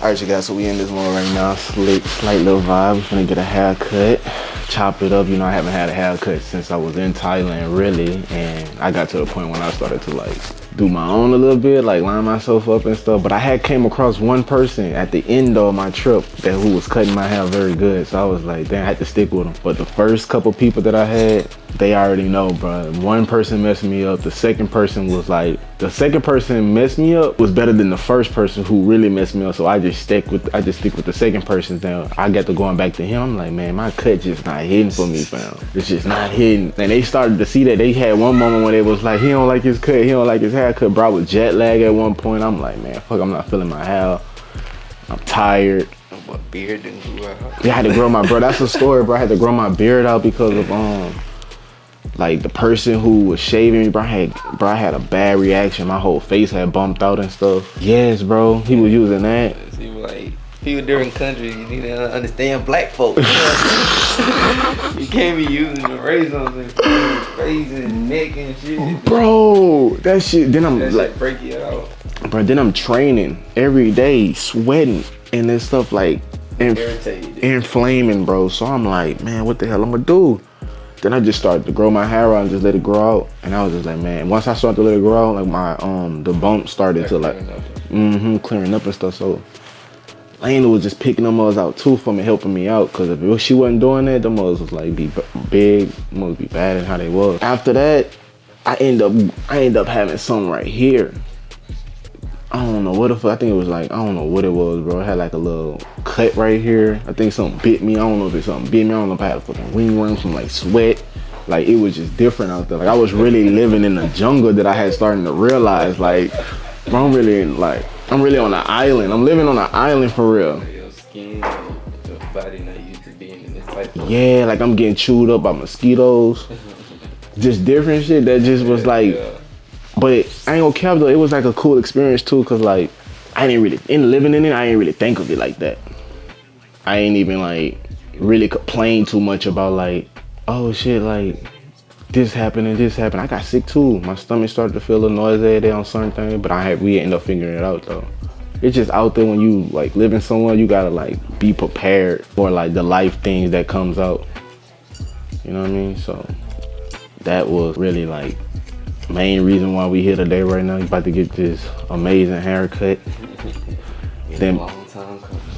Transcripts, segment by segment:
Alright, you guys, so we in this mode right now. Slight little vibe. We're gonna get a haircut, chop it up. You know, I haven't had a haircut since I was in Thailand, really. And I got to the point when I started to like do my own a little bit, like line myself up and stuff. But I had came across one person at the end of my trip who was cutting my hair very good. So I was like, damn, I had to stick with him. But the first couple people that I had, they already know, bro. One person messed me up. The second person was like, the second person messed me up was better than the first person who really messed me up. So I just stick with the second person. Now I got to going back to him. I'm like, man, my cut just not hitting for me, fam. It's just not hitting. And they started to see that. They had one moment when they was like, he don't like his cut, he don't like his haircut. Bro, I was jet lag at one point. I'm like, man, fuck, I'm not feeling my hair. I'm tired. What beard didn't grow out? Yeah, I had to grow my, bro, that's the story, bro. I had to grow my beard out because of like the person who was shaving me, bro, I had a bad reaction. My whole face had bumped out and stuff. Yes, bro, he was using that. See, like, people different countries, you need to understand black folks. You can't be using the razors and face and neck and shit. Bro, that shit, then I'm that like, shit break you out. Bro, then I'm training every day, sweating, and this stuff like inflaming, bro. So I'm like, man, what the hell I'm gonna do? Then I just started to grow my hair out and just let it grow out. And I was just like, man, once I started to let it grow out, like my the bump started to like clearing up and stuff. So Lana was just picking them mothers out too for me, helping me out. Cause if she wasn't doing that, the mothers was like be big, mothers be bad in how they was. After that, I end up having something right here. I don't know what the fuck, I think it was like, I don't know what it was, bro. It had like a little cut right here. I think something bit me. I don't know if it's something bit me. I don't know if I had a fucking ringworm from like sweat. Like it was just different out there. Like I was really living in the jungle that I had starting to realize, like, bro, I'm really on an island. I'm living on an island for real. Your skin, your body not used to being in this type of... Yeah, like I'm getting chewed up by mosquitoes. Just different shit that just was like, but I ain't gonna cap though, it was like a cool experience too, cause like I didn't really, in living in it, I didn't really think of it like that. I ain't even like really complain too much about like, oh shit, like this happened and this happened. I got sick too. My stomach started to feel a little noisy every day on certain things, but we ended up figuring it out though. It's just out there when you like living somewhere, you gotta like be prepared for like the life things that comes out. You know what I mean? So that was really like main reason why we here today right now. You about to get this amazing haircut. Then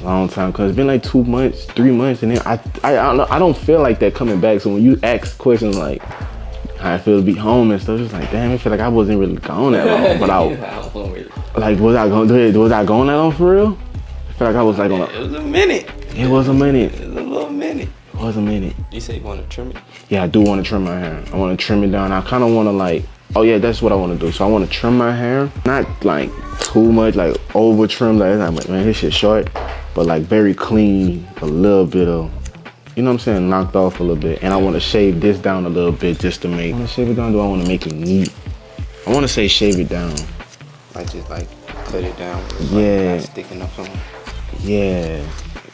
long time, cause it's been like 2 months, 3 months, and then I don't know, I don't feel like that coming back. So when you ask questions like how I feel to be home and stuff, it's like, damn, I feel like I wasn't really gone that long. But like, was I going that long for real? I feel like I was like on a... It was a minute. It was a minute. It was a little minute. It was a minute. You say you want to trim it? Yeah, I do want to trim my hair. I want to trim it down. I kind of want to like, oh yeah, that's what I want to do. So I want to trim my hair, not like too much, like over trim. Like I'm like, man, this shit short, but like very clean, a little bit of, you know what I'm saying, knocked off a little bit. And I want to shave this down a little bit just to make. I want to shave it down. Do I want to make it neat? I want to say shave it down. Like just like cut it down. Yeah. Like sticking up something. Yeah.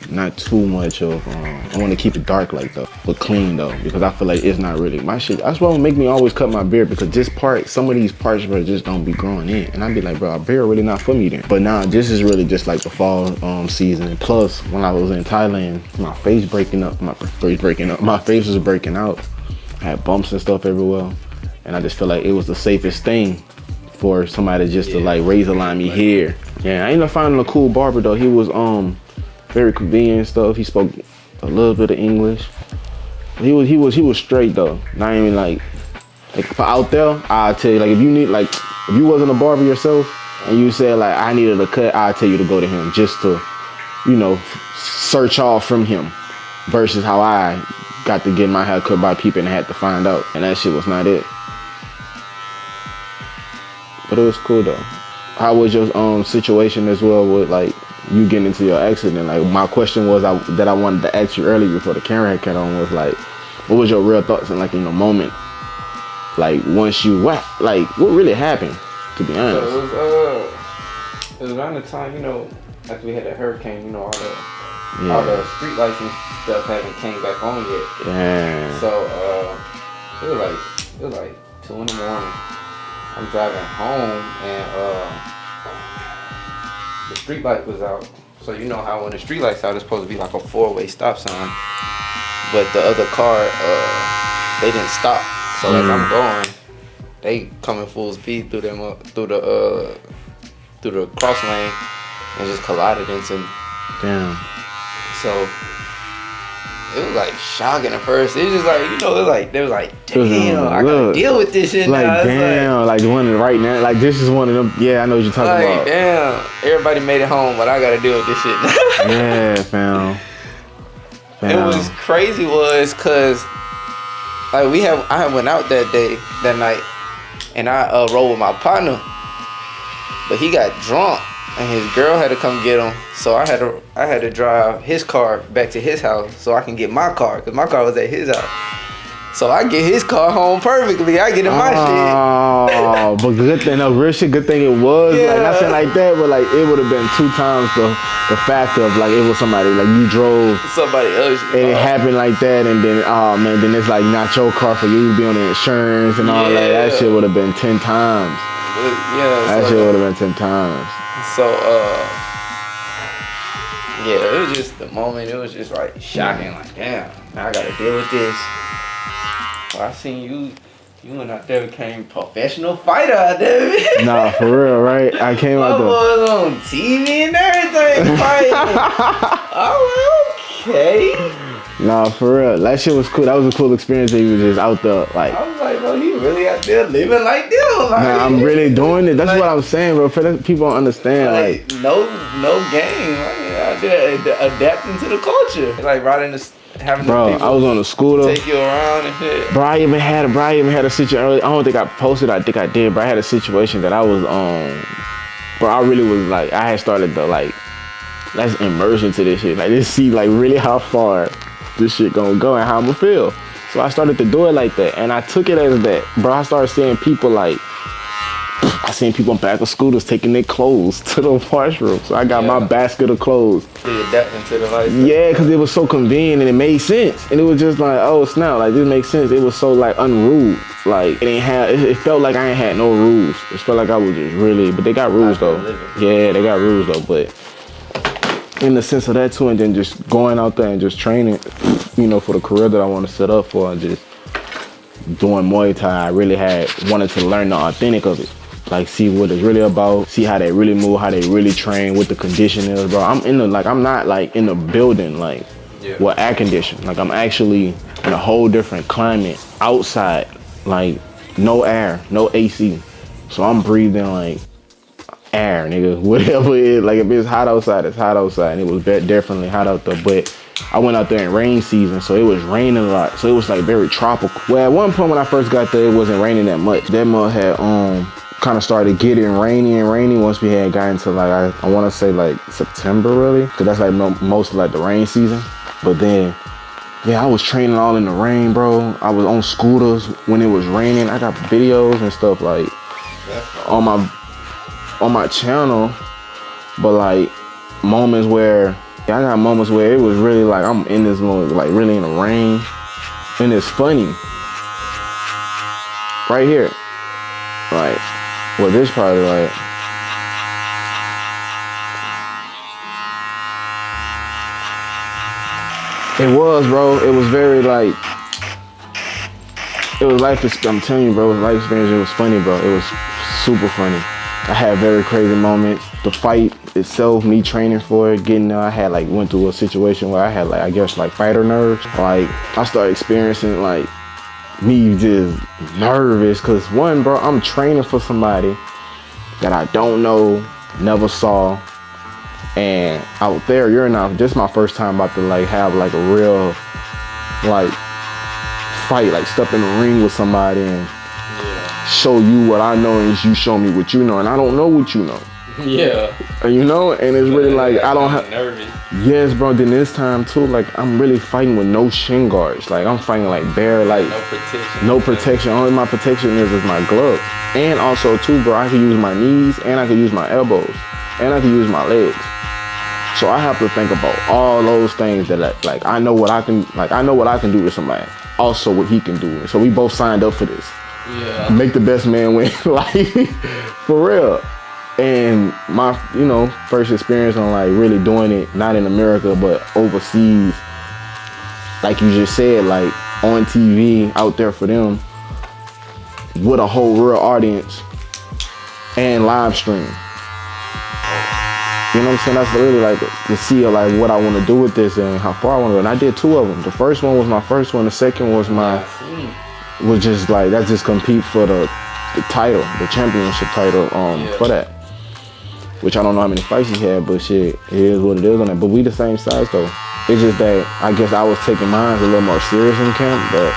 Not too much of, I want to keep it dark like though, but clean though, because I feel like it's not really my shit. That's what make me always cut my beard, because this part, some of these parts, bro, just don't be growing in. And I'd be like, bro, a beard really not for me then. But now this is really just like the fall season. Plus, when I was in Thailand, my face was breaking out. I had bumps and stuff everywhere. And I just feel like it was the safest thing for somebody just to like razor line me here. Yeah, I ended up finding a cool barber though. He was, very convenient and stuff. He spoke a little bit of English. He was straight though. Not even like for out there, I'll tell you, like if you need, like if you wasn't a barber yourself and you said like I needed a cut, I'll tell you to go to him just to, you know, search off from him, versus how I got to get my hair cut by people and had to find out. And that shit was not it. But it was cool though. How was your situation as well with like you getting into your accident? Like my question was that I wanted to ask you earlier before the camera had cut on was like, what was your real thoughts in like in the moment? Like once you what really happened? To be honest. So it was around the time, you know, after we had that hurricane, you know, all the street lights and stuff haven't came back on yet. Yeah. So it was like 2 in the morning. I'm driving home and the street light was out So you know how when the street lights out, it's supposed to be like a 4-way stop sign. But the other car, they didn't stop. So as I'm going, they coming full speed through the cross lane and just collided into me. Damn. So it was like shocking at first. It was just like, you know, it was like, they was like, damn, I gotta deal with this shit like, now. Damn, like one right now, like this is one of them. Yeah, I know what you're talking about. Damn, everybody made it home, but I gotta deal with this shit now. Yeah, fam. It was crazy was cause like I had went out that night, and I rode with my partner, but he got drunk. And his girl had to come get him, so I had to drive his car back to his house so I can get my car, cause my car was at his house. So I get his car home perfectly. I get in my shit. Oh, but good thing, no real shit. Good thing it was like nothing like that, but like it would have been 2 times the fact of like it was somebody like you drove somebody else, and it happened like that, and then oh man, then it's like not your car for you to be on the insurance and all that. That shit would have been 10 times. That shit would have been 10 times. So, yeah, it was just the moment. It was just like shocking. Like, damn, now I gotta deal with this. Well, I seen you went out there, became professional fighter out there. Nah, for real, right? I came out there. I was on TV and everything fighting. I was okay. Nah, for real. That shit was cool. That was a cool experience that you was just out there, like. I was like, bro, he really out there living like this. Like, nah, I'm really doing it. That's like, what I'm saying, bro. For people don't understand, like no game. Like, out there adapting to the culture. Like riding the having bro, the people I was on a scooter. Take you around and shit. Bro, I even had a situation. I don't think I posted. I think I did, but I had a situation that I was bro, I really was like, I had started to like, let's immerse into this shit. Like, let's see like really how far this shit gonna go and how I'm gonna feel. So I started to do it like that, and I took it as that. Bro, I started seeing people like, I seen people on back of scooters taking their clothes to the washroom. So I got my basket of clothes. Adapting to the lifestyle. Yeah, because it was so convenient and it made sense. And it was just like, oh snap, like this makes sense. It was so like unruly. Like it felt like I ain't had no rules. It felt like I was just really, but they got rules though. Yeah, they got rules though, but in the sense of that too, and then just going out there and just training, you know, for the career that I want to set up for, and just doing Muay Thai, I really wanted to learn the authentic of it. Like, see what it's really about, see how they really move, how they really train, what the condition is, bro. I'm not like in the building, like, with air condition. Like, I'm actually in a whole different climate, outside, like, no air, no AC. So I'm breathing, like, air, nigga, whatever it is. Like, if it's hot outside, it's hot outside. And it was definitely hot out there, but I went out there in rain season, so it was raining a lot. So it was, like, very tropical. Well, at one point when I first got there, it wasn't raining that much. That month had, kind of started getting rainy once we had gotten to like I want to say like September really, because that's like most of like the rain season. But then yeah, I was training all in the rain, bro. I was on scooters when it was raining. I got videos and stuff like on my channel, but like moments where I got moments where it was really like I'm in this moment, like really in the rain, and it's funny right here, like. Well, this probably like, it was, bro. It was very like, it was life. I'm telling you, bro, it was life experience. It was funny, bro. It was super funny. I had very crazy moments. The fight itself, me training for it, getting there, I had like went through a situation where I had like, I guess like fighter nerves. Like I started experiencing like me just nervous, cause one, bro, I'm training for somebody that I don't know, never saw, and out there, you're not. This is my first time about to like have like a real like fight, like step in the ring with somebody and show you what I know, and you show me what you know, and I don't know what you know. Yeah. You know, and it's really like I don't have. Nervous. Yes, bro. Then this time too, like I'm really fighting with no shin guards. Like I'm fighting like bare, like no protection. No protection. Only my protection is my gloves. And also too, bro, I can use my knees, and I can use my elbows, and I can use my legs. So I have to think about all those things that like I know what I can do to somebody. Also what he can do. So we both signed up for this. Yeah. Make the best man win. Like for real. And my, first experience on like really doing it, not in America, but overseas, like you just said, like on TV, out there for them, with a whole real audience and live stream. You know what I'm saying? That's really like to see like what I want to do with this and how far I want to go. And I did 2 of them. The first one was my first one. The second was just like, that's just compete for the title, the championship title for that. Which I don't know how many fights he had, but shit, it is what it is on that. But we the same size though. It's just that I guess I was taking mine a little more serious in camp, but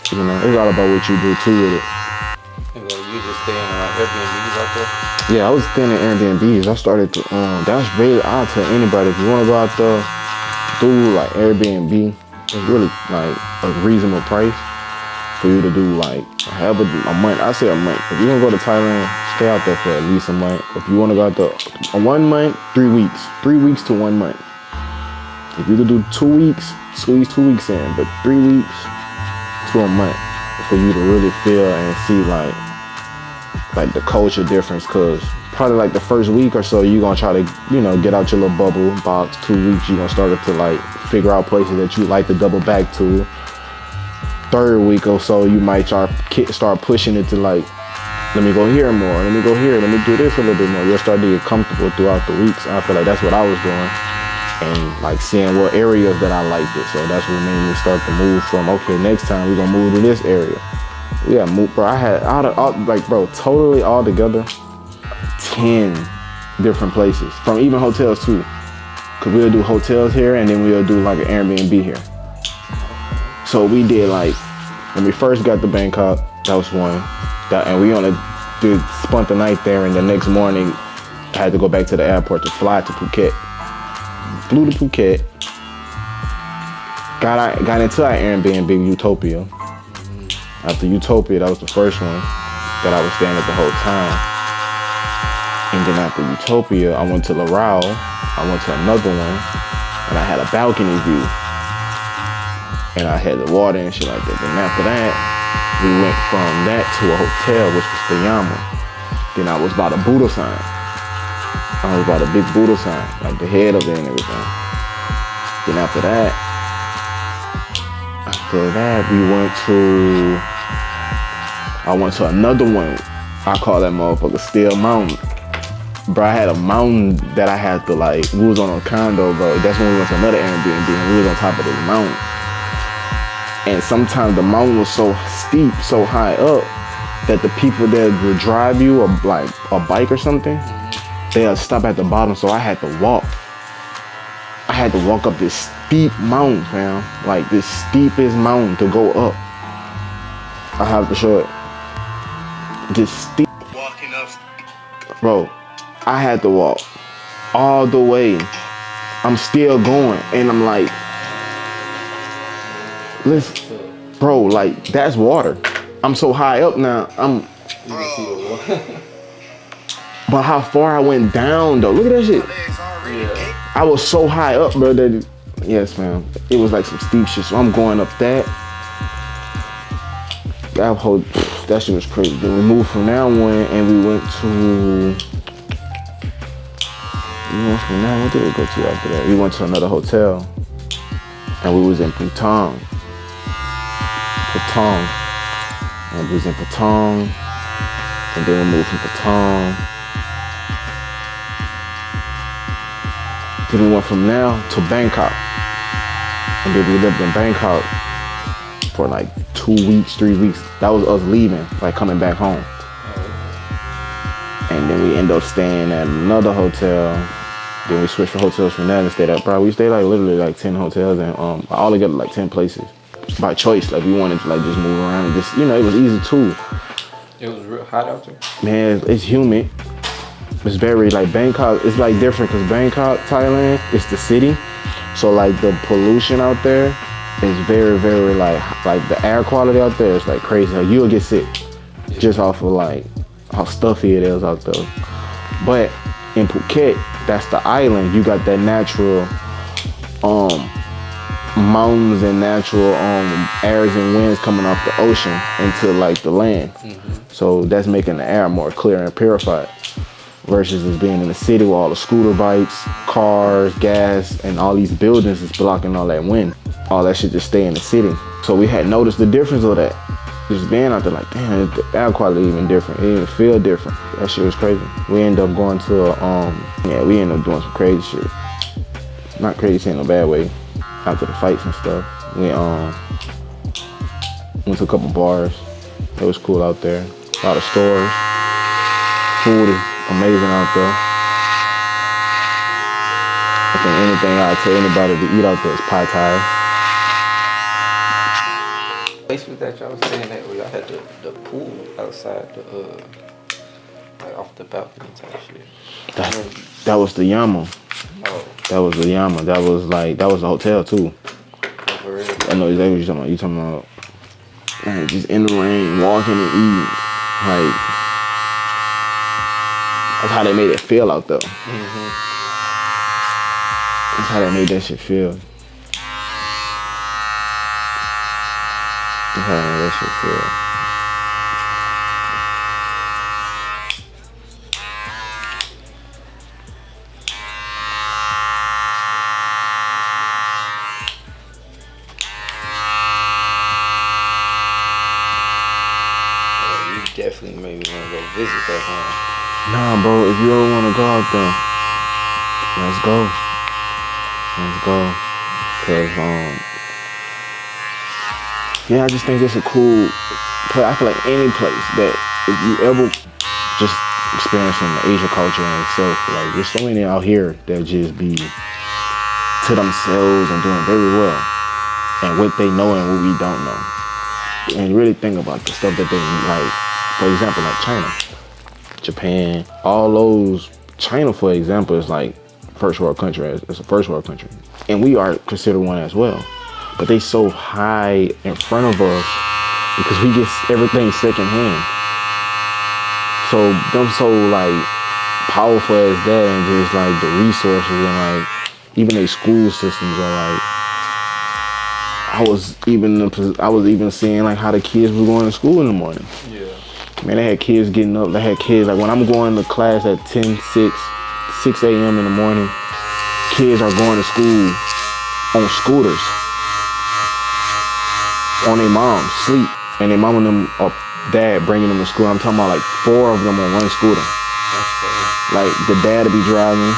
it's all about what you do too with it. You just staying in like Airbnbs out there? Yeah, I was staying in Airbnbs. I started to, that's really, I'll tell anybody, if you want to go out there, do like Airbnb. It's really like a reasonable price for you to do like a month. I say a month. If you're gonna go to Thailand, stay out there for at least a month. If you want to go out there, 1 month, 3 weeks. 3 weeks to 1 month. If you could do 2 weeks, squeeze 2 weeks in, but 3 weeks to a month for you to really feel and see like the culture difference. Cause probably like the first week or so, you're gonna try to, get out your little bubble box. 2 weeks, you're gonna start to like figure out places that you like to double back to. 3rd week or so, you might start pushing it to like, let me go here more, let me go here, let me do this a little bit more. You'll start to get comfortable throughout the weeks. I feel like that's what I was doing. And like seeing what areas that I liked it. So that's what made me start to move from, okay, next time we're gonna move to this area. Yeah, bro, I had totally all together, 10 different places, from even hotels too. Cause we'll do hotels here and then we'll do like an Airbnb here. So we did like, when we first got to Bangkok, that was one. And we only spent the night there, and the next morning I had to go back to the airport to fly to Phuket. Flew to Phuket, got into our Airbnb, Utopia. After Utopia, that was the first one that I was staying at the whole time. And then after Utopia, I went to Laurel, I went to another one, and I had a balcony view. And I had the water and shit like that. Then after that, we went from that to a hotel, which was the Yama. Then I was by the Buddha sign. I was by the big Buddha sign, like the head of it and everything. Then after that, I went to another one. I call that motherfucker Steel Mountain. Bro, I had a mountain that I had to like, we was on a condo, bro. That's when we went to another Airbnb and we was on top of this mountain. And sometimes the mountain was so steep, so high up, that the people that would drive you, or like a bike or something, they'll stop at the bottom, so I had to walk. I had to walk up this steep mountain, fam. Like this steepest mountain to go up. I have to show it. This steep. Walking up. Bro, I had to walk all the way. I'm still going, and I'm like, listen, bro, like that's water. I'm so high up now. But how far I went down though? Look at that shit. Yeah. I was so high up, bro. That yes, man. It was like some steep shit. So I'm going up that. That shit was crazy. Then we moved from that one and we went from now. What did we go to after that? We went to another hotel, and we was in Patong. And we was in Patong, and then we moved from Patong. Then we went from now to Bangkok. And then we lived in Bangkok for like 2 weeks, 3 weeks. That was us leaving, like coming back home. And then we ended up staying at another hotel. Then we switched for hotels from that and stayed at, bro, we stayed like literally like 10 hotels and all together like 10 places. By choice, like we wanted to like just move around and just, it was easy too. It was real hot out there? Man, it's humid. It's very like Bangkok, it's like different because Bangkok, Thailand, it's the city. So like the pollution out there is very, very like the air quality out there is like crazy. Like you'll get sick just off of like how stuffy it is out there. But in Phuket, that's the island, you got that natural mountains and natural airs and winds coming off the ocean into like the land. So that's making the air more clear and purified. Versus us being in the city with all the scooter bikes, cars, gas, and all these buildings is blocking all that wind. All that shit just stay in the city. So we had noticed the difference of that. Just being out there like, damn, the air quality even different. It even feel different. That shit was crazy. We ended up going to we ended up doing some crazy shit. Not crazy in a bad way. After the fights and stuff. We went to a couple bars. It was cool out there. A lot of stores. Food is amazing out there. I think anything I'd tell anybody to eat out there is pad thai. Places that y'all was staying at where y'all had the pool outside like off the balcony type shit. That was the Yama. Oh. That was the Yama. That was the hotel too. For real? I know exactly what you're talking about. You're talking about man, just in the rain, walking and eating. Like that's how they made it feel out there. That's how they made that shit feel. That's how they made that shit feel. You definitely made me want to go visit that home. Nah, bro, if you ever want to go out there, let's go. Let's go. Cause yeah, I just think it's a cool place. I feel like any place that if you ever just experiencing the Asian culture in itself, like there's so many out here that just be to themselves and doing very well, and what they know and what we don't know, and really think about the stuff that they like. For example, like China, Japan, all those. China, for example, is like first world country. It's a first world country, and we are considered one as well. But they so high in front of us because we get everything secondhand. So them so like powerful as that, and just like the resources and like even their school systems are like. I was even seeing like how the kids were going to school in the morning. Yeah. Man, they had kids getting up. They had kids like when I'm going to class at 6 a.m. in the morning. Kids are going to school on scooters. On their moms, sleep, and their mom and them or dad bringing them to school. I'm talking about like 4 of them on one scooter. Like the dad will be driving,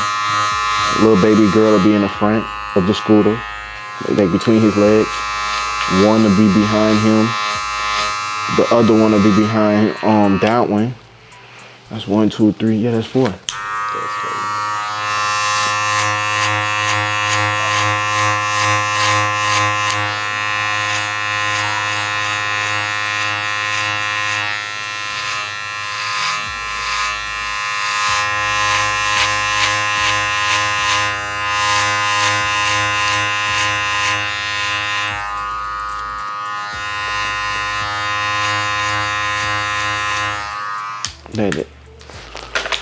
little baby girl will be in the front of the scooter, like between his legs. One will be behind him, the other one will be behind that one. That's 1, 2, 3. Yeah, that's 4.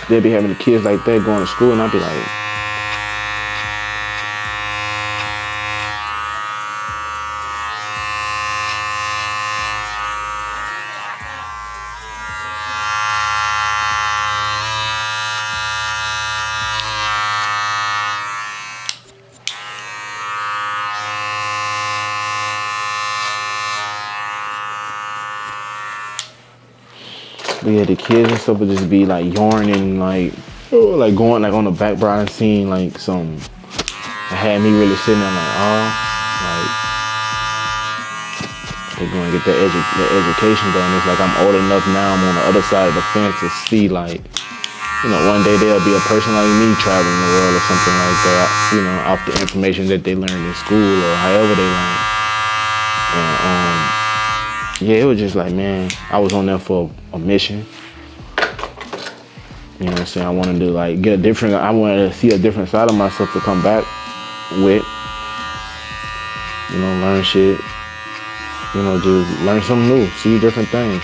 They'd be having the kids like that going to school, and I'd be like, but yeah, the kids and stuff would just be like yarning, like going like on the back bar and seeing like some. It had me really sitting there like, oh, like they're going to get their education done. It's like I'm old enough now. I'm on the other side of the fence to see like, you know, one day there'll be a person like me traveling the world or something like that. You know, off the information that they learned in school or however they learned. And yeah, it was just like, man, I was on there for a mission. You know what I'm saying? I wanted to like I wanted to see a different side of myself to come back with. You know, learn shit. You know, just learn something new, see different things.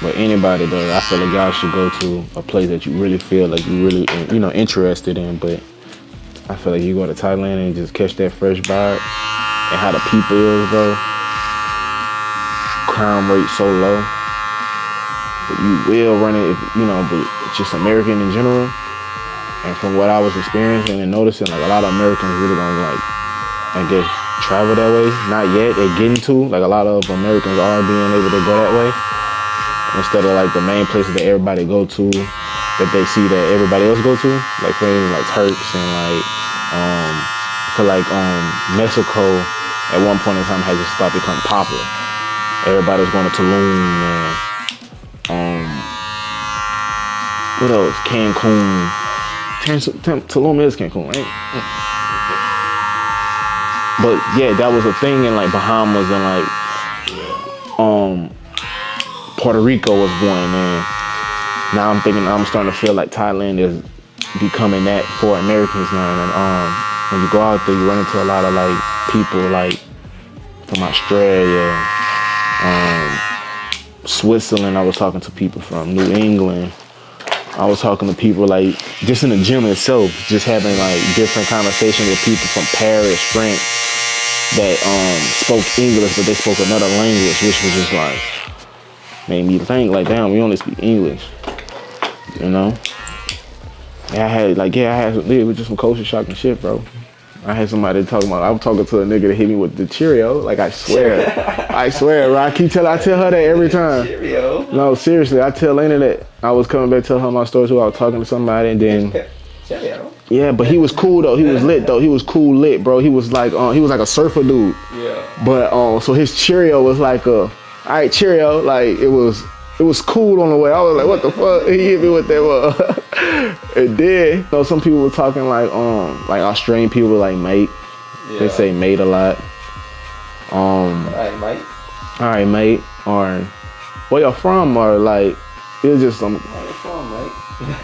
But anybody though, I feel like y'all should go to a place that you really feel like you really, you know, interested in. But I feel like you go to Thailand and just catch that fresh vibe and how the people is, bro. Crime rate so low. But you will run it, if, you know, but it's just American in general. And from what I was experiencing and noticing, like a lot of Americans really gonna like, I guess, travel that way. Not yet, they're getting to. Like a lot of Americans are being able to go that way. Instead of like the main places that everybody go to, that they see that everybody else go to. Like for instance, like Turks and like, I feel like Mexico at one point in time had just started becoming popular. Everybody was going to Tulum and what else? Cancun. Tulum is Cancun, right? But yeah, that was a thing in like Bahamas and like Puerto Rico was one, and now I'm starting to feel like Thailand is becoming that for Americans now. And when you go out there, you run into a lot of like people like from Australia, Switzerland. I was talking to people from New England. I was talking to people like just in the gym itself, just having like different conversations with people from Paris, France, that spoke English, but they spoke another language, which was just like made me think like, damn, we only speak English, you know? Yeah, I had it was just some culture shock and shit, bro. I had somebody talking about, I was talking to a nigga that hit me with the Cheerio, like I swear, bro. I tell her that every time. Cheerio? No, seriously, I tell Lena that. I was coming back to tell her my story too. I was talking to somebody and then, yeah, but he was cool though. He was lit though. He was cool lit, bro. He was like a surfer dude. Yeah. But so his Cheerio was like all right, Cheerio. Like it was cool on the way. I was like, what the fuck? He hit me with that. And then, you know, some people were talking like Australian people were like mate. Yeah. They say mate a lot. All right, mate. Or where y'all from? Or like it was just some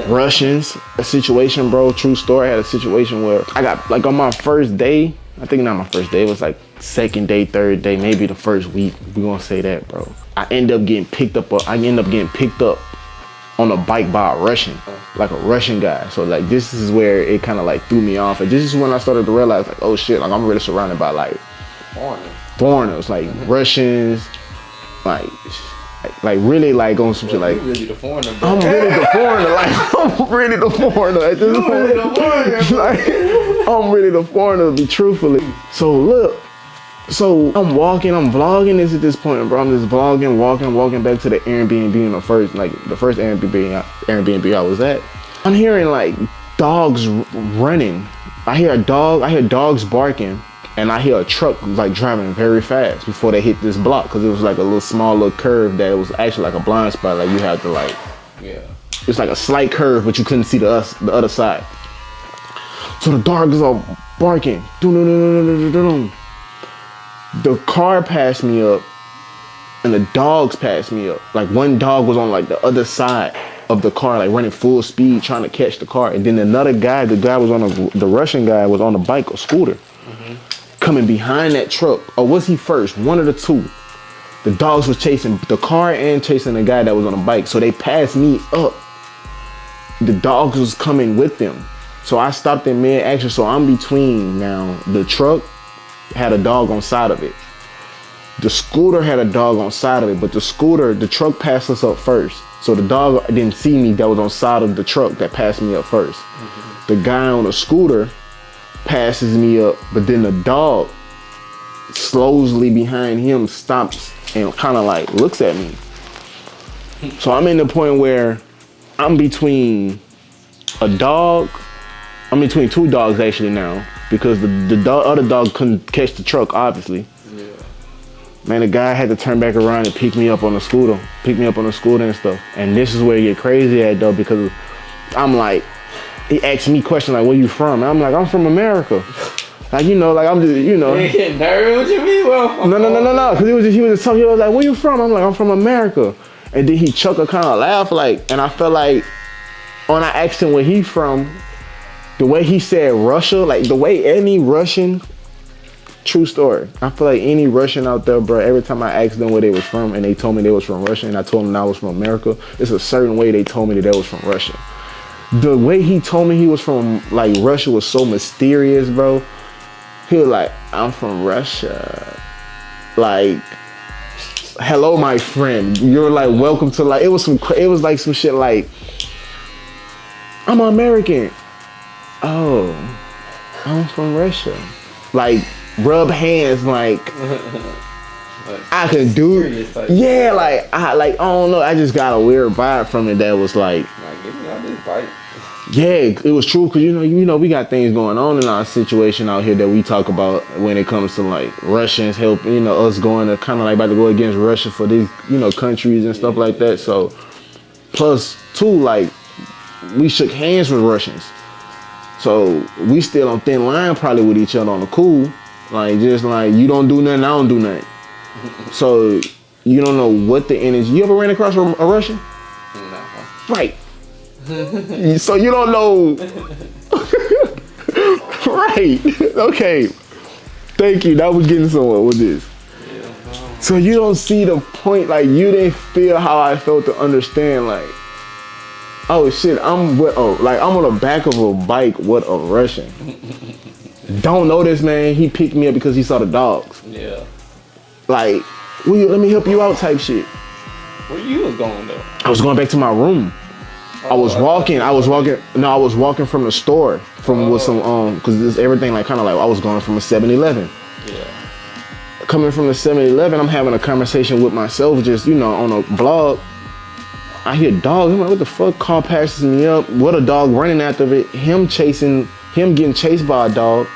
Russians. A situation, bro. True story. I had a situation where I got like on my first day. I think not my first day. It was like second day, third day, maybe the first week. We gonna say that, bro. I end up getting picked up on a bike by a Russian, like a Russian guy. So like this is where it kind of like threw me off. And this is when I started to realize like, oh shit, like I'm really surrounded by like foreigners, like Russians, like really like on some shit like. You really the foreigner, bro. I'm really the foreigner, like I'm really the foreigner at this point. Really the foreigner, like I'm really the foreigner, to be truthfully. So look. So I'm vlogging this at this point, bro. I'm just vlogging, walking back to the Airbnb in the first Airbnb I was at. I'm hearing like dogs running. I hear dogs barking, and I hear a truck like driving very fast before they hit this block, because it was like a small little curve that was actually like a blind spot. Like you had to like, yeah, it's like a slight curve, but you couldn't see the other side. So the dog is all barking. The car passed me up and the dogs passed me up. Like one dog was on like the other side of the car, like running full speed, trying to catch the car. And then another guy, the Russian guy was on a bike or scooter, coming behind that truck. Or was he first? One of the two. The dogs was chasing the car and chasing the guy that was on a bike. So they passed me up. The dogs was coming with them. So I stopped in mid-action. So I'm between now the truck had a dog on side of it. The scooter had a dog on side of it, but the truck passed us up first. So the dog didn't see me that was on side of the truck that passed me up first. The guy on the scooter passes me up, but then the dog slowly behind him stops and kind of like looks at me. So I'm in the point where I'm between two dogs actually now. Because the other dog couldn't catch the truck, obviously. Yeah. Man, the guy had to turn back around and pick me up on the scooter and stuff. And this is where it get crazy at though, because I'm like, he asked me questions like, where you from? And I'm like, I'm from America. Like, you know, like I'm just, you know. You ain't getting nervous, what you mean? Well, no. Because he was just talking, he was like, where you from? I'm like, I'm from America. And then he chuckled, kind of laughed like, and I felt like, when I asked him where he from, the way he said Russia, like the way any Russian True story. I feel like any Russian out there, bro, every time I asked them where they was from and they told me they was from Russia and I told them I was from America, it's a certain way they told me that they was from Russia. The way he told me he was from like Russia was so mysterious, bro. He was like, I'm from Russia. Like, hello, my friend. You're like, welcome to like, it was like some shit like, I'm American. Oh, I'm from Russia. Like, rub hands like I can do it. Yeah, like I don't know. I just got a weird vibe from it that was like give me all this bite. Yeah, it was true because you know we got things going on in our situation out here that we talk about when it comes to like Russians help us going to kind of like about to go against Russia for these countries and stuff like that. So plus two, like we shook hands with Russians, so we still on thin line probably with each other on the cool, like just like you don't do nothing, I don't do nothing. So you don't know what the energy. You ever ran across a Russian? No. Right. So you don't know. Right. Okay. Thank you. Now we're getting somewhere with this. Yeah, so you don't see the point, like you didn't feel how I felt to understand, like, oh shit, I'm on the back of a bike with a Russian. Don't know this man. He picked me up because he saw the dogs. Yeah. Like, let me help you out type shit. Where you was going though? I was going back to my room. I was walking from the store with some because everything like kind of like I was going from a 7-Eleven. Yeah. Coming from the 7-Eleven, I'm having a conversation with myself, just on a blog. I hear dogs. I'm like, what the fuck? Car passes me up. What a dog running after it. Him getting chased by a dog.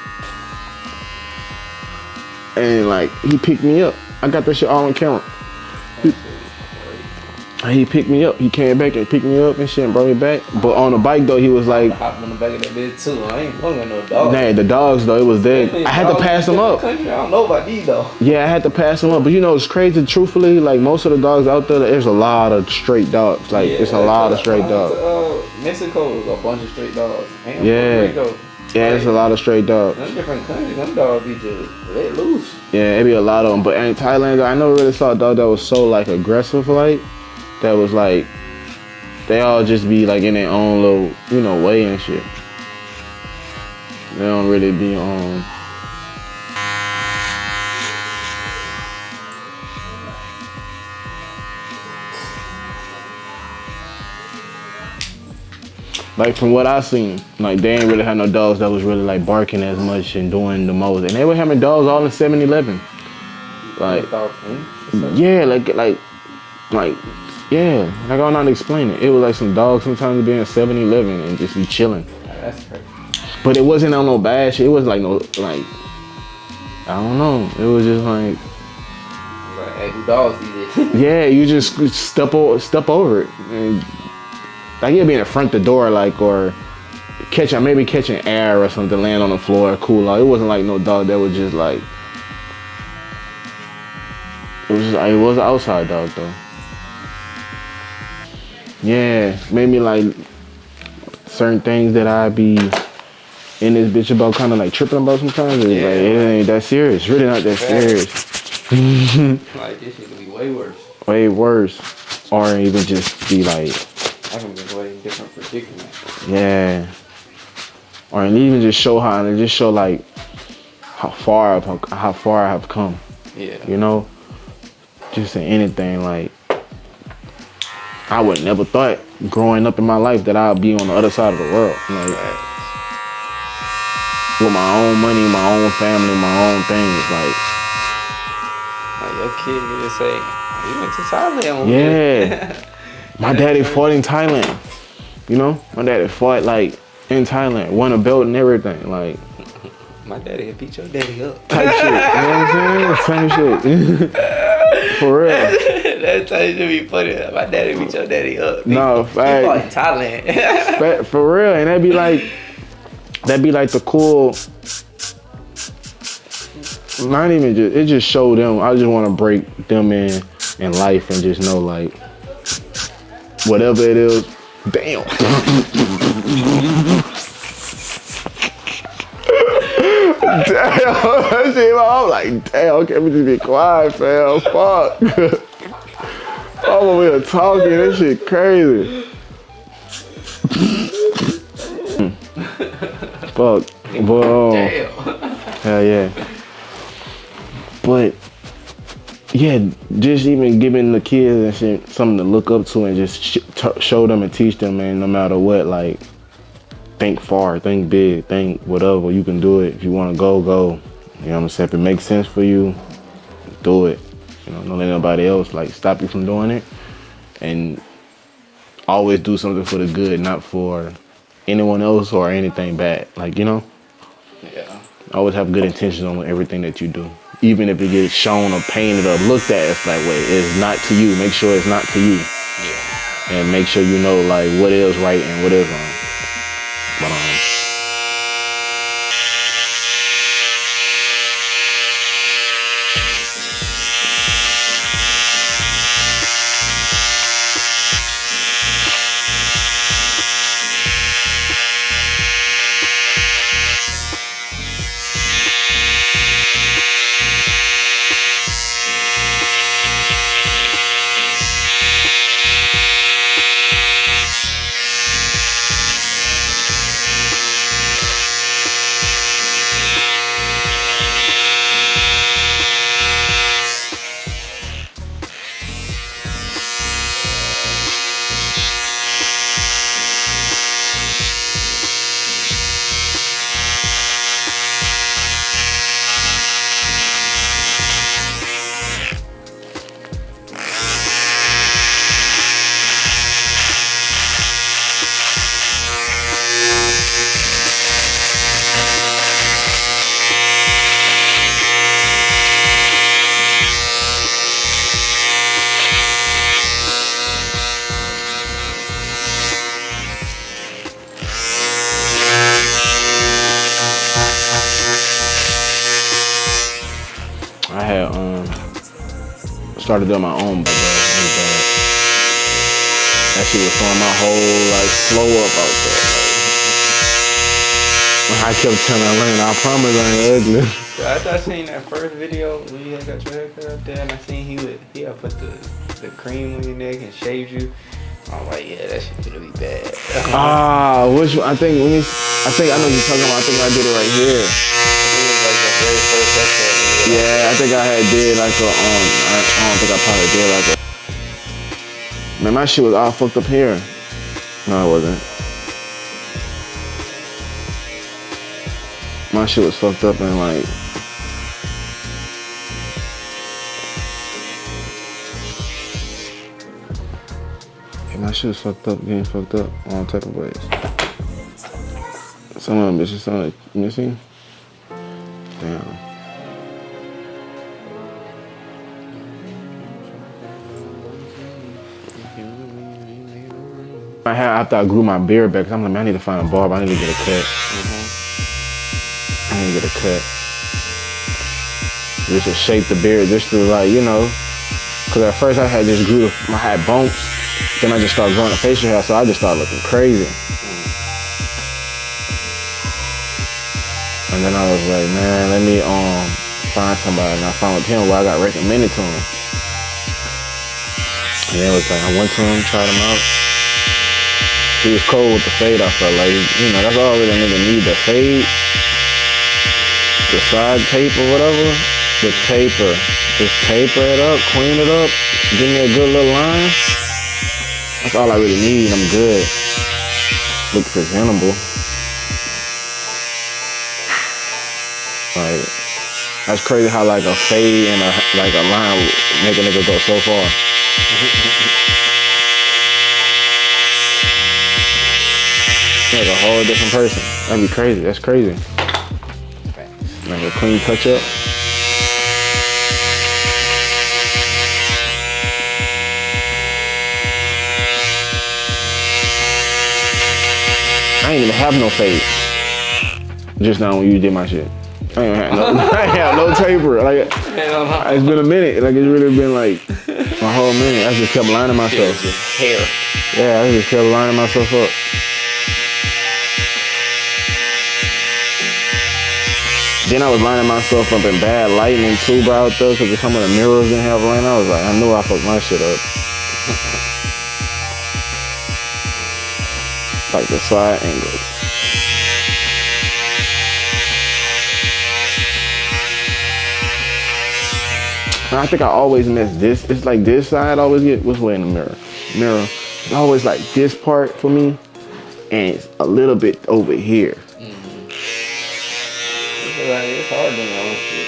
And like he picked me up. I got that shit all on camera. He picked me up. He came back and picked me up and shit and brought me back. But on the bike though, he was like, hop on the back of that bitch too. I ain't fucking no dogs. Nah, the dogs though, it was dead. I had to pass them up. I don't know about these though. Yeah, I had to pass them up. But it's crazy. Truthfully, like most of the dogs out there's a lot of straight dogs. Like it's a lot of straight dogs. Mexico is a bunch of straight dogs. Yeah, it's a lot of straight dogs. Them different countries, them dogs be just let loose. Yeah, it be a lot of them. But in Thailand, I never really saw a dog that was so like aggressive, like that was like they all just be like in their own little, way and shit. They don't really be on. Like from what I seen, like they ain't really had no dogs that was really like barking as much and doing the most. And they were having dogs all in 7-Eleven. Like, yeah, like yeah, like I don't know how to explain it. It was like some dogs sometimes be in 7-Eleven and just be chilling. That's crazy. But it wasn't on no bad shit. It was like no, like, I don't know. It was just like, hey, who dogs eat it? Yeah, you just step over it. And, like you'll be in the front of the door, like, or maybe catching air or something, land on the floor, cool out. It wasn't like no dog that was just like, it was an outside dog though. Yeah, made me like certain things that I be in this bitch about, kind of like tripping about sometimes. Like, it ain't that serious. It's really not that serious. Like this shit could be way worse. Way worse, or even just be like, I can be way different predicament. Yeah, or even just show like how far I have come. Yeah, just in anything. Like I would never thought growing up in my life that I'd be on the other side of the world. Like, with my own money, my own family, my own things. Like your kid need to say, "We went to Thailand." Yeah. My daddy fought in Thailand, My daddy fought like in Thailand, won a belt and everything. Like, my daddy had beat your daddy up. Type shit, you know what I'm saying? Same shit. For real. That type shit be funny. My daddy beat your daddy up. No, fact. He fought in Thailand. For real, and that'd be like the cool. Not even just, it just showed them. I just want to break them in life and just know like. Whatever it is, damn. Damn, that that shit. I'm like, damn, can't we just be quiet, fam? Fuck. I'm over here talking. This shit crazy. Fuck. But, hell yeah. But, yeah, just even giving the kids and shit something to look up to and just show them and teach them, man, no matter what, like, think far, think big, think whatever, you can do it. If you want to go. You know what I'm saying? If it makes sense for you, do it. You know, don't let nobody else, like, stop you from doing it. And always do something for the good, not for anyone else or anything bad. Like, you know? Yeah. Always have good intentions on everything that you do. Even if it gets shown or painted or looked at, it's like, wait, it's not to you. Make sure it's not to you. Yeah. And make sure you know, like, what is right and what is wrong. But, I had started doing my own, but that shit was throwing my whole like flow up out there. Like, I kept telling Lane, I promise I ain't ugly. After I seen that first video when you had got your haircut up there, and I seen he had put the cream on your neck and shaved you. I'm like, yeah, that shit's gonna be bad. Which one? I think I know what you're talking about. I think I did it right here. Like the very first episode. Yeah, I think I had did like a I don't think I probably did like a. Man, my shit was all fucked up here. No, it wasn't. My shit was fucked up and like. My shit was fucked up, getting fucked up all type of ways. Some of them bitches sound like missing. Damn. I had after I grew my beard back, 'cause I'm like, man, I need to find a barber. I need to get a cut. I need to get a cut. Just to shape the beard, just to like, you know, because at first I had bumps. Then I just started growing the facial hair, so I just started looking crazy. And then I was like, man, let me find somebody. And I found him where I got recommended to him. And then it was like, I went to him, tried him out. He was cold with the fade. I felt like, you know, that's all really a nigga need, the fade, the side tape or whatever, the taper. Just taper it up, clean it up, give me a good little line. That's all I really need. I'm good. Look presentable. Like, that's crazy how like a fade and like a line would make a nigga go so far. Like a whole different person. That'd be crazy. That's crazy. Like a clean touch up. I ain't even have no fade. Just now when you did my shit. I ain't have no taper. Like, it's been a minute. Like, it's really been like a whole minute. I just kept lining myself. Hair. Yeah, I just kept lining myself up. Then I was lining myself up in bad lighting too, bro, out there, because some of the mirrors didn't have rain. I was like, I knew I fucked my shit up. Like the side angles. And I think I always miss this. It's like this side always get, what's way in the mirror? Mirror. It's always like this part for me, and it's a little bit over here. It's hard doing your own shit.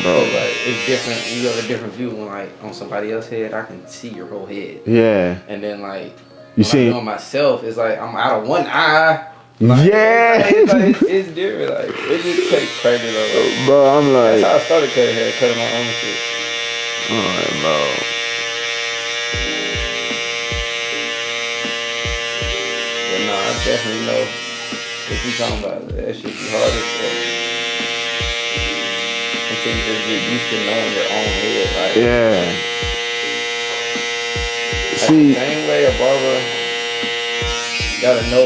Bro. Like, it's different. You have a different view when, like, on somebody else's head, I can see your whole head. Yeah. And then, like, you when see, I'm doing myself, it's like I'm out of one eye. Like, yeah. It's different. Like, it just takes practice. Like, bro, I'm like. That's how I started cutting hair, cutting my own shit. Alright, bro. But no, I definitely know what you talking about. That shit be hard as fuck. Until you just get used to knowing your own head. Like, yeah. Like see, the same way a barber gotta know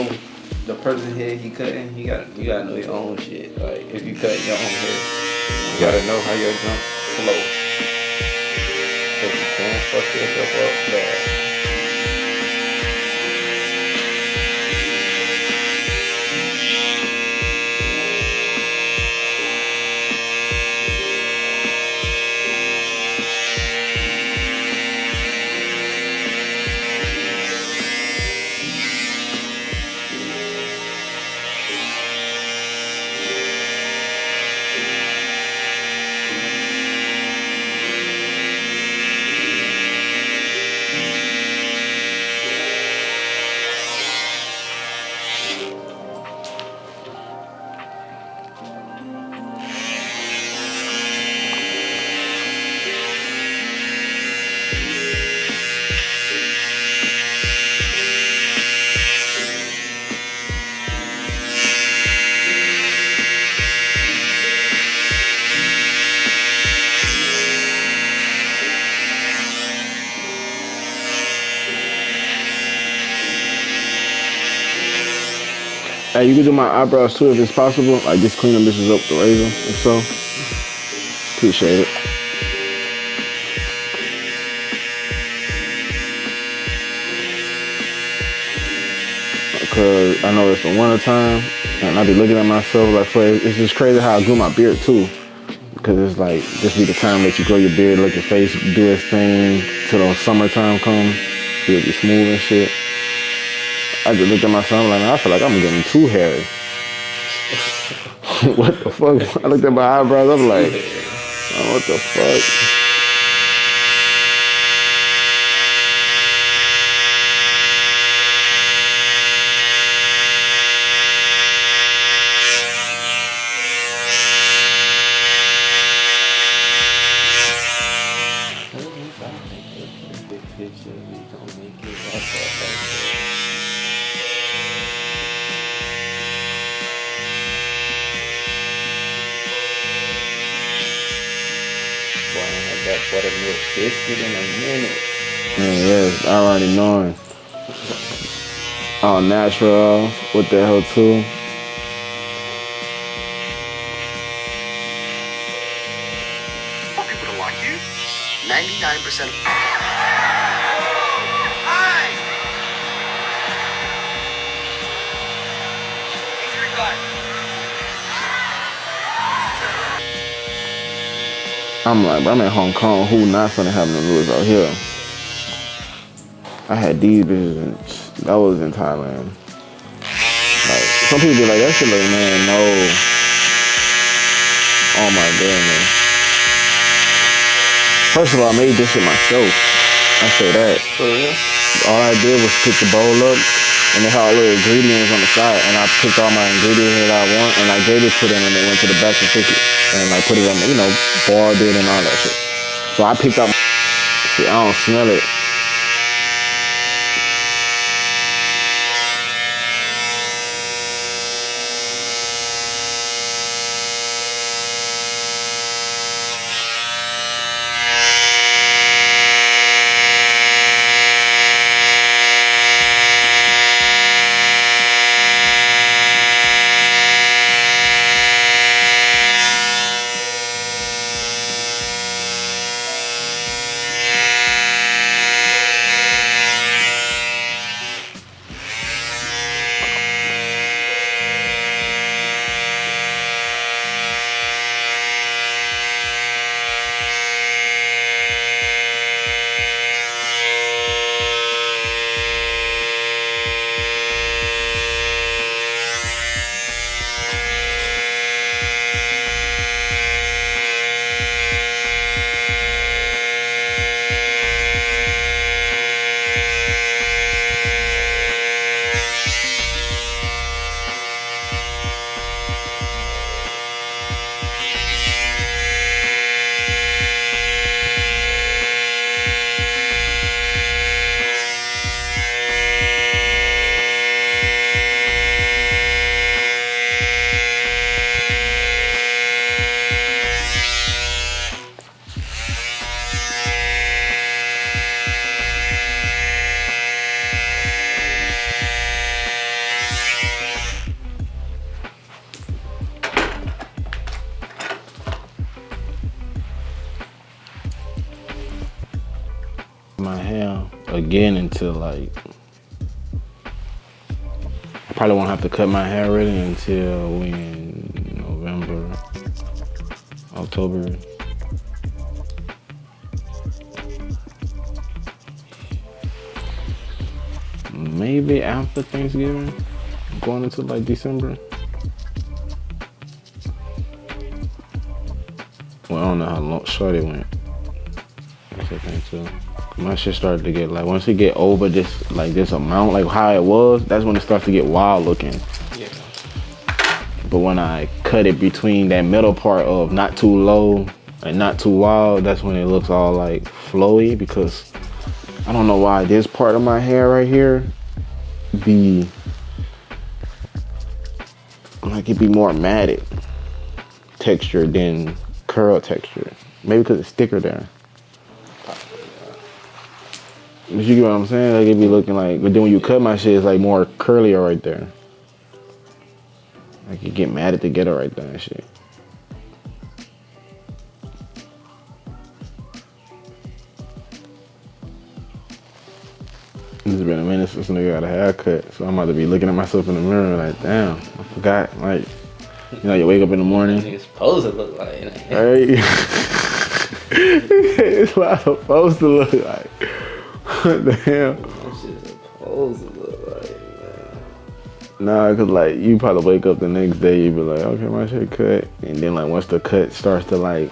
the person's head he cutting, you gotta know your own shit. Like, if you cut your own hair, you gotta know how your jump flow. Cause you can't fuck yourself up bad. hey, you can do my eyebrows too if it's possible. Like, just clean them bitches up with the razor, if so. Appreciate it. Cause I know it's the winter time, and I be looking at myself like, it's just crazy how I grew my beard too. Cause it's like, this be the time that you grow your beard, let your face do its thing till the summertime comes. It'll be smooth and shit. I just looked at myself like, I feel like I'm getting too hairy. What the fuck? I looked at my eyebrows, I'm like, oh, what the fuck? Boy, I ain't had that buttermilk biscuit in a minute. Yes, I already knowing. All natural, what the hell too? Want people to like you? 99%. I'm like, bro, I'm in Hong Kong. Who not finna have no noodles out here? I had these bitches and that was in Thailand. Like, some people be like, that shit like, man, no. Oh my goodness. First of all, I made this shit myself. I say that. For real? All I did was pick the bowl up, and they had all the ingredients on the side, and I picked all my ingredients that I want, and I gave it to them, and they went to the back and took it, and like put it on, you know, boiled it and all that shit. So I picked up. See, I don't smell it. my hair again until like I probably won't have to cut my hair really until in November, October. Maybe after Thanksgiving, going into like December. Well, I don't know how short it went. That's the thing too. My shit started to get like, once it get over this, like this amount, like how it was, that's when it starts to get wild looking. Yeah. But when I cut it between that middle part of not too low and not too wild, that's when it looks all like flowy, because I don't know why this part of my hair right here be like it be more matted texture than curl texture. Maybe because it's thicker there. But you get what I'm saying? Like it be looking like, but then when you cut my shit, it's like more curlier right there. Like you get matted together right there and shit. It's been a minute since a nigga got a haircut, so I'm about to be looking at myself in the mirror like, damn, I forgot. Like, you know, you wake up in the morning. It's supposed to look like it. Right? It's what I'm supposed to look like. What the hell? That shit's supposed to look like, man. Nah, cause like you probably wake up the next day, you be like, okay, my shit cut, and then like once the cut starts to like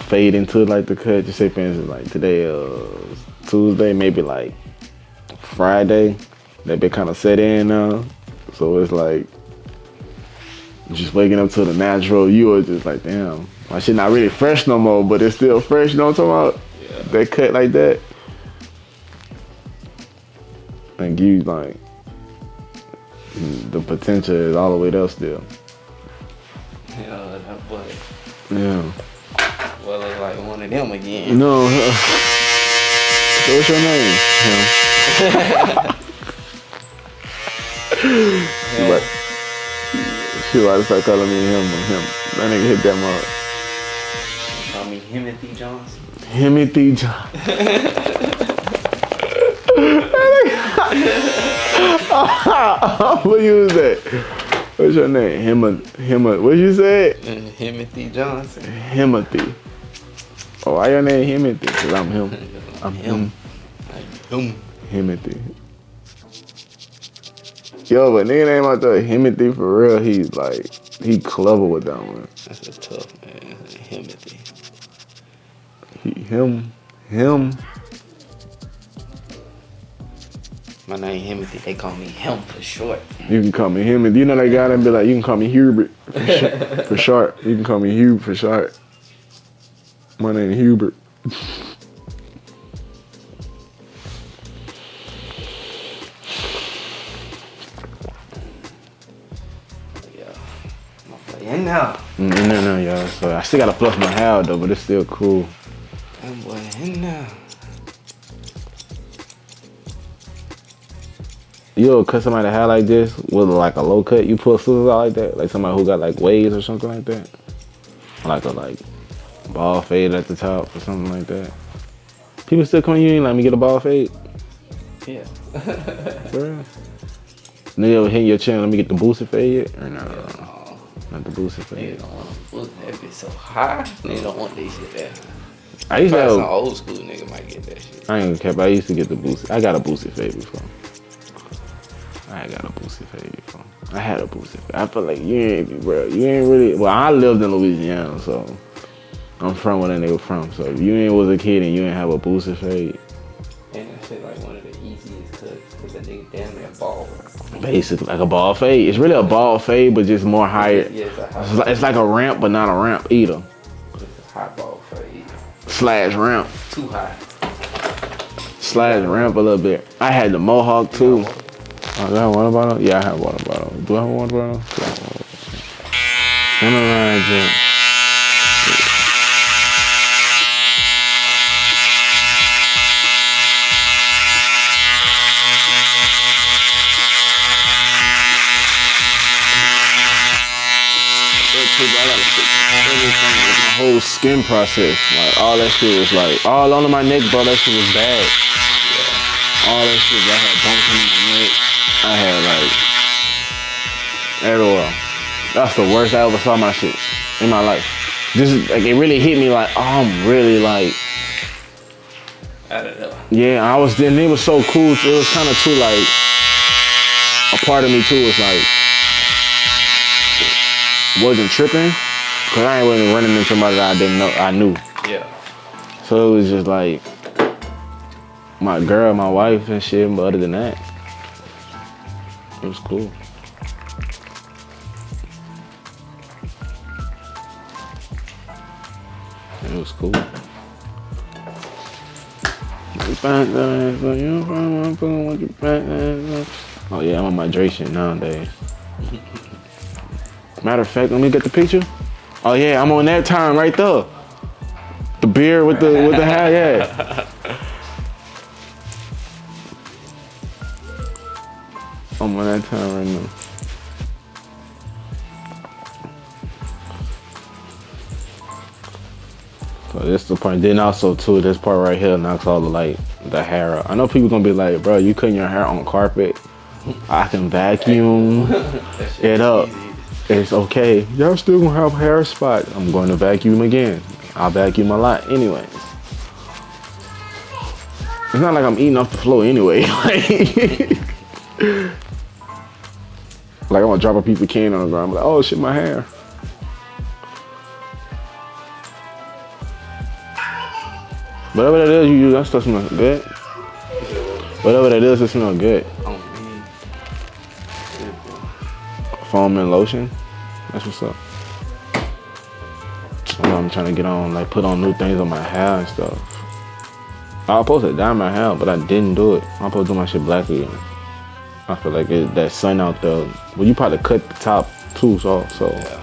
fade into like the cut, just say for instance like today is Tuesday, maybe like Friday, that bit kind of set in now, so it's like just waking up to the natural, you are just like, damn, my shit not really fresh no more, but it's still fresh. You know what I'm talking about? Yeah. That cut like that, and you like the potential is all the way there still. Yeah, that boy. Yeah. Well, look like one of them again. No. So what's your name? Him. She about to start calling me him. That nigga hit that mark. Call me Timothy Johnson. Timothy Johnson. What you was that? What's your name? What you said? Timothy Johnson. Timothy. Oh, why your name Timothy? Cause I'm him. I'm him. Timothy. Yo, but nigga name out there Timothy for real. He's like, he clever with that one. That's a tough man. Timothy. Him. My name Timothy. They call me him for short. You can call me him. And you know that guy that be like, you can call me Hubert for short. You can call me Hugh for short. My name is Hubert. In now. No, y'all. So I still gotta fluff my hair though, but it's still cool. That boy in now. You'll cut somebody hair like this with like a low cut. You pull scissors out like that, like somebody who got like waves or something like that, like a ball fade at the top or something like that. People still come to you and let me get a ball fade. Yeah. For real? Nigga ever hit your chin? Let me get the boosted fade or no? Yeah. Not the boosted fade. They don't want to boost that bitch so high. They don't want this shit that high. I used to have some old school nigga might get that shit. I ain't gonna cap. I used to get the boosted. I got a boosted fade before. I got a boosted fade before. I had a boosted fade. I feel like you ain't really. Well, I lived in Louisiana, so I'm from where that nigga from. So if you ain't was a kid and you ain't have a boosted fade. And that shit like one of the easiest cuts because that nigga damn near bald. Basically like a ball fade. It's really a ball fade, but just more higher. Yeah, it's like a ramp, but not a ramp either. It's a high ball fade. Slash ramp. Too high. Slash ramp a little bit. I had the mohawk too. Oh, do I have water bottle? Yeah, I have water bottle. Do I have a water bottle? Line drink. I gotta fix everything, like my whole skin process. Like all that shit was like, all under my neck, bro, that shit was bad. All that shit, I had bumps under my neck. I had like, everywhere. That's the worst I ever saw my shit in my life. Just like, it really hit me like, oh, I'm really like, I don't know. yeah, I was, then it was so cool. It was kind of too like, a part of me too was like, wasn't tripping, cause I ain't really running into somebody that I didn't know, I knew. Yeah. So it was just like, my girl, my wife and shit, but other than that, it was cool. It was cool. Oh yeah, I'm on my hydration nowadays. Matter of fact, let me get the picture. Oh yeah, I'm on that time right there. The beer with the hat, yeah. I'm on that time right now. So this the part. Then also too, this part right here knocks all the like the hair out. I know people gonna be like, bro, you cutting your hair on carpet. I can vacuum it up. Easy. It's okay. Y'all still gonna have hair spots. I'm going to vacuum again. I'll vacuum a lot anyways. It's not like I'm eating off the floor anyway. Like I'm gonna drop a piece of candy on the ground. I'm like, oh shit, my hair. Whatever that is you use, that stuff smells good. Whatever that is, it smells good. Foam and lotion. That's what's up. I know I'm trying to get on, like put on new things on my hair and stuff. I was supposed to dye my hair, but I didn't do it. I'm supposed to do my shit black again. I feel like that sun out there. Well, you probably cut the top too, so. Yeah.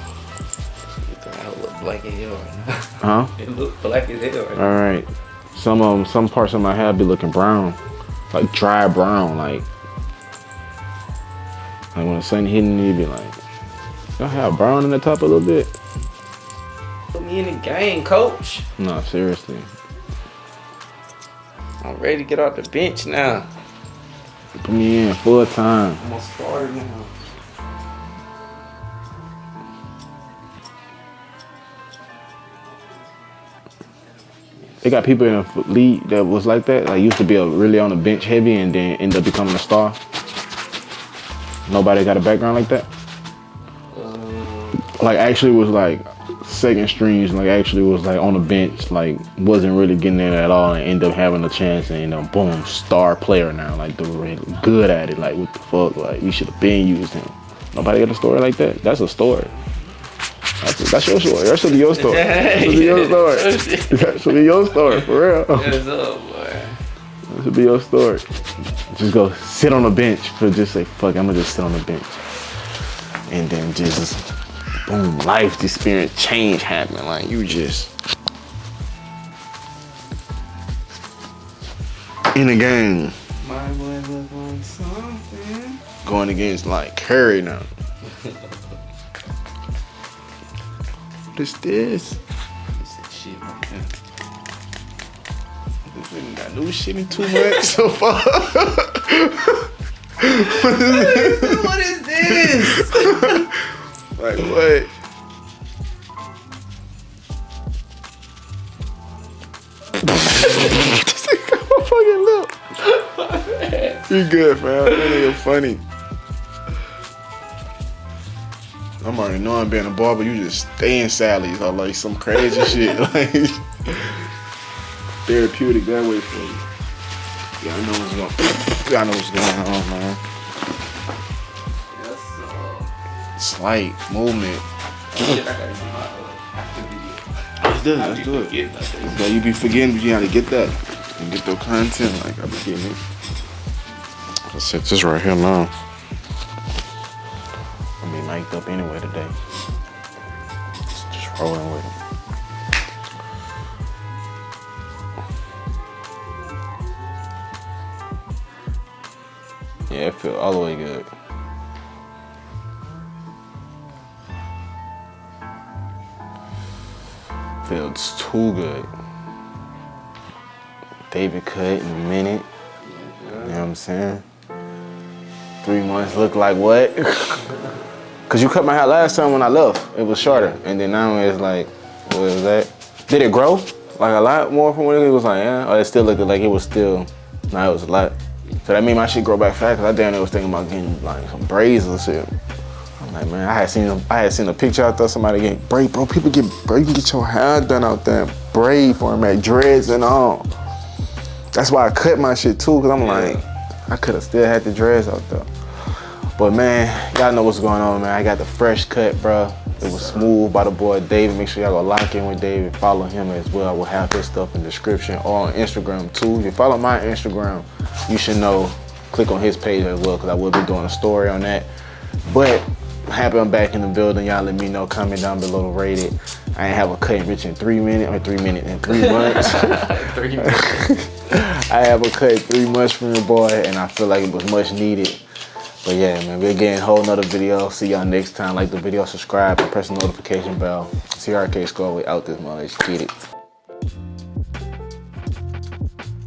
It look black as hell right now. Huh? It look black as hell right now. All right. Some parts of my hair be looking brown, like dry brown, like when the sun hitting you, be like, y'all have brown in the top a little bit. Put me in the game, coach. No, seriously. I'm ready to get off the bench now. Put me in full time. I'm gonna start now. They got people in the league that was like that. Like used to be really on the bench heavy and then end up becoming a star. Nobody got a background like that. Like actually was like second strings. Like actually was like on the bench. Like wasn't really getting in at all and ended up having a chance and boom, star player now. Like they were really good at it. Like what the fuck? Like we should have been using him. Nobody got a story like that. That's a story. That's your story. That should be your story. That should be your story. That should be your story, for real. What's up, boy? That should be your story. Just go sit on the bench for just say, fuck, I'm gonna just sit on the bench. And then just, boom, life experience change happening. Like you just in the game. My boy look like something. Going against like Curry now. What is this? Shit, man. We got new shit in 2 months so far. What is this? Like what? This ain't got my fucking lip. You good, fam? That nigga funny. I'm already knowing being a barber, you just stay in Sally's or like some crazy shit. Like Therapeutic that way for you. Yeah, I know what's going on, man. Yes, Slight movement. shit, I gotta do my after video. Let's do it. Yeah, you be forgetting, but you gotta get that. And get the content, like I be getting it. Let's set this right here now. I'm be mic'd up anyway today. Just rolling with it. Yeah, it feel all the way good. Feels too good. David cut in a minute. You know what I'm saying? 3 months look like what? Cause you cut my hair last time when I left. It was shorter. And then now it's like, what is that? Did it grow? Like a lot more from what it was like, yeah? Or it still looked like it was still, nah, it was a lot. So that made my shit grow back fast, cause I damn near was thinking about getting like some braids or shit. I'm like, man, I had seen a picture out there, somebody getting braid, bro. People get braid, you can get your hair done out there, braid format, dreads and all. That's why I cut my shit too, cause I'm like, I could have still had the dreads out there. But man, y'all know what's going on, man. I got the fresh cut, bro. It was smooth by the boy David. Make sure y'all go lock in with David. Follow him as well. I will have his stuff in the description or on Instagram too. If you follow my Instagram, you should know, click on his page as well, because I will be doing a story on that. But I'm happy I'm back in the building. Y'all let me know, comment down below to rate it. I ain't have a cut rich in 3 minutes, or 3 minutes in 3 months. 3 minutes. I have a cut 3 months from your boy, and I feel like it was much needed. But yeah, man, we're getting a whole nother video. See y'all next time. Like the video, subscribe, and press the notification bell. TRK Score, we out this mother. Let's get it.